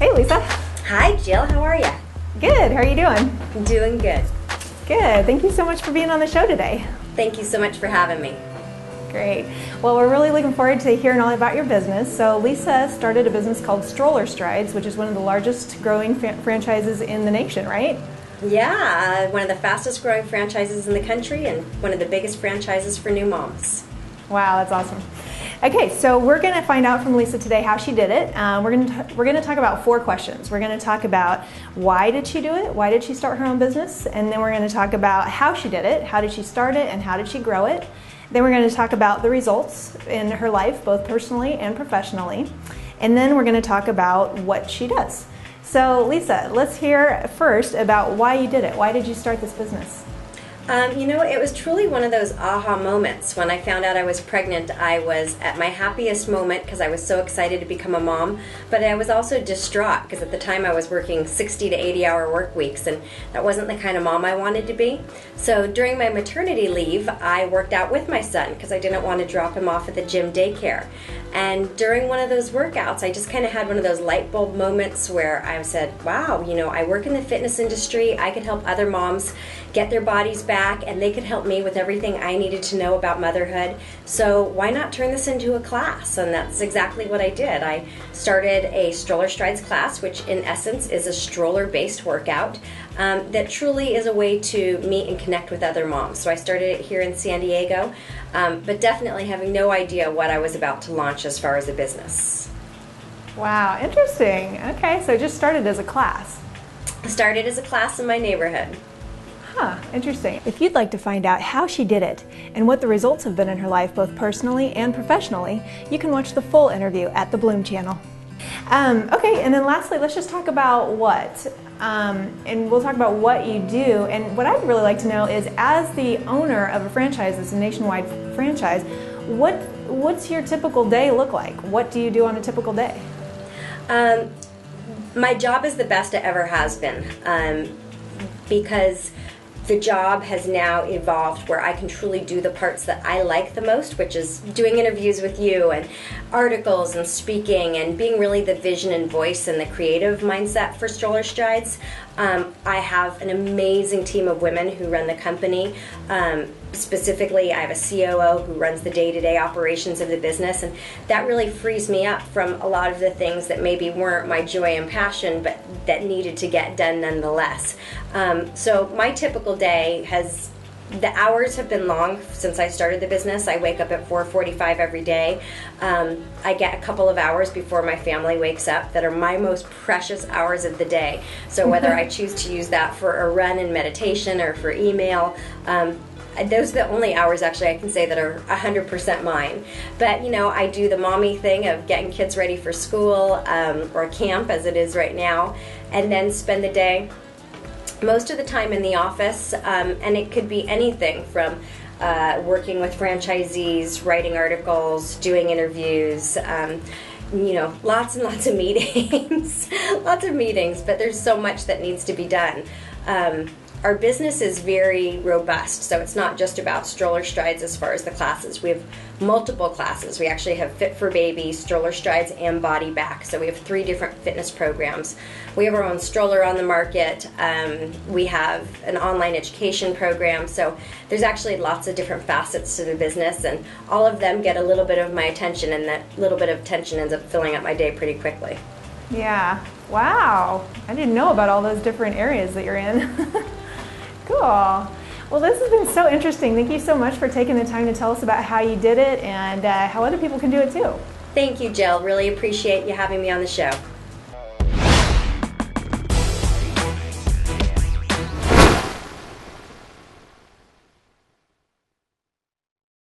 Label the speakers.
Speaker 1: Hey, Lisa.
Speaker 2: Hi, Jill. How are you?
Speaker 1: Good. How are you doing?
Speaker 2: I'm doing good.
Speaker 1: Good. Thank you so much for being on the show today.
Speaker 2: Thank you so much for having me.
Speaker 1: Great. Well, we're really looking forward to hearing all about your business. So Lisa started a business called Stroller, which is one of the largest growing franchises in the nation, right?
Speaker 2: Yeah, one of the fastest growing franchises in the country and one of the biggest franchises for new moms.
Speaker 1: Wow, that's awesome. Okay, so we're going to find out from Lisa today how she did it. We're going to talk about 4 questions. We're going to talk about why did she do it, why did she start her own business, and then we're going to talk about how she did it, how did she start it, and how did she grow it. Then we're going to talk about the results in her life, both personally and professionally, and then we're going to talk about what she does. So Lisa, let's hear first about why you did it. Why did you start this business?
Speaker 2: It was truly one of those aha moments. When I found out I was pregnant, I was at my happiest moment because I was so excited to become a mom, but I was also distraught because at the time I was working 60 to 80-hour work weeks, and that wasn't the kind of mom I wanted to be. So during my maternity leave, I worked out with my son because I didn't want to drop him off at the gym daycare. And during one of those workouts, I just kind of had one of those light bulb moments where I said, wow, I work in the fitness industry. I could help other moms get their bodies back, and they could help me with everything I needed to know about motherhood. So why not turn this into a class? And that's exactly what I did. I started a Stroller Strides class, which in essence is a stroller-based workout that truly is a way to meet and connect with other moms. So I started it here in San Diego, but definitely having no idea what I was about to launch as far as a business.
Speaker 1: Wow, interesting. Okay, so it just started as a class.
Speaker 2: Started as a class in my neighborhood.
Speaker 1: Huh, interesting. If you'd like to find out how she did it and what the results have been in her life, both personally and professionally, you can watch the full interview at the Bloom channel. Okay, and then lastly, let's just talk about what. And we'll talk about what you do. And what I'd really like to know is, as the owner of a franchise, that's a nationwide franchise, what's your typical day look like? What do you do on a typical day?
Speaker 2: My job is the best it ever has been, because the job has now evolved where I can truly do the parts that I like the most, which is doing interviews with you and articles and speaking and being really the vision and voice and the creative mindset for Stroller Strides. I have an amazing team of women who run the company. Specifically, I have a COO who runs the day-to-day operations of the business, and that really frees me up from a lot of the things that maybe weren't my joy and passion, but that needed to get done nonetheless. So my typical day the hours have been long since I started the business. I wake up at 4:45 every day. I get a couple of hours before my family wakes up that are my most precious hours of the day. So whether I choose to use that for a run and meditation or for email, those are the only hours actually I can say that are 100% mine. But I do the mommy thing of getting kids ready for school or camp as it is right now, and then spend the day most of the time in the office, and it could be anything from working with franchisees, writing articles, doing interviews, lots and lots of meetings, lots of meetings, but there's so much that needs to be done. Our business is very robust, so it's not just about Stroller Strides as far as the classes. We have multiple classes. We actually have Fit for Baby, Stroller Strides, and Body Back. So we have 3 different fitness programs. We have our own stroller on the market. We have an online education program. So there's actually lots of different facets to the business, and all of them get a little bit of my attention, and that little bit of attention ends up filling up my day pretty quickly.
Speaker 1: Yeah. Wow. I didn't know about all those different areas that you're in. Cool. Well, this has been so interesting. Thank you so much for taking the time to tell us about how you did it and how other people can do it too.
Speaker 2: Thank you, Jill. Really appreciate you having me on the show.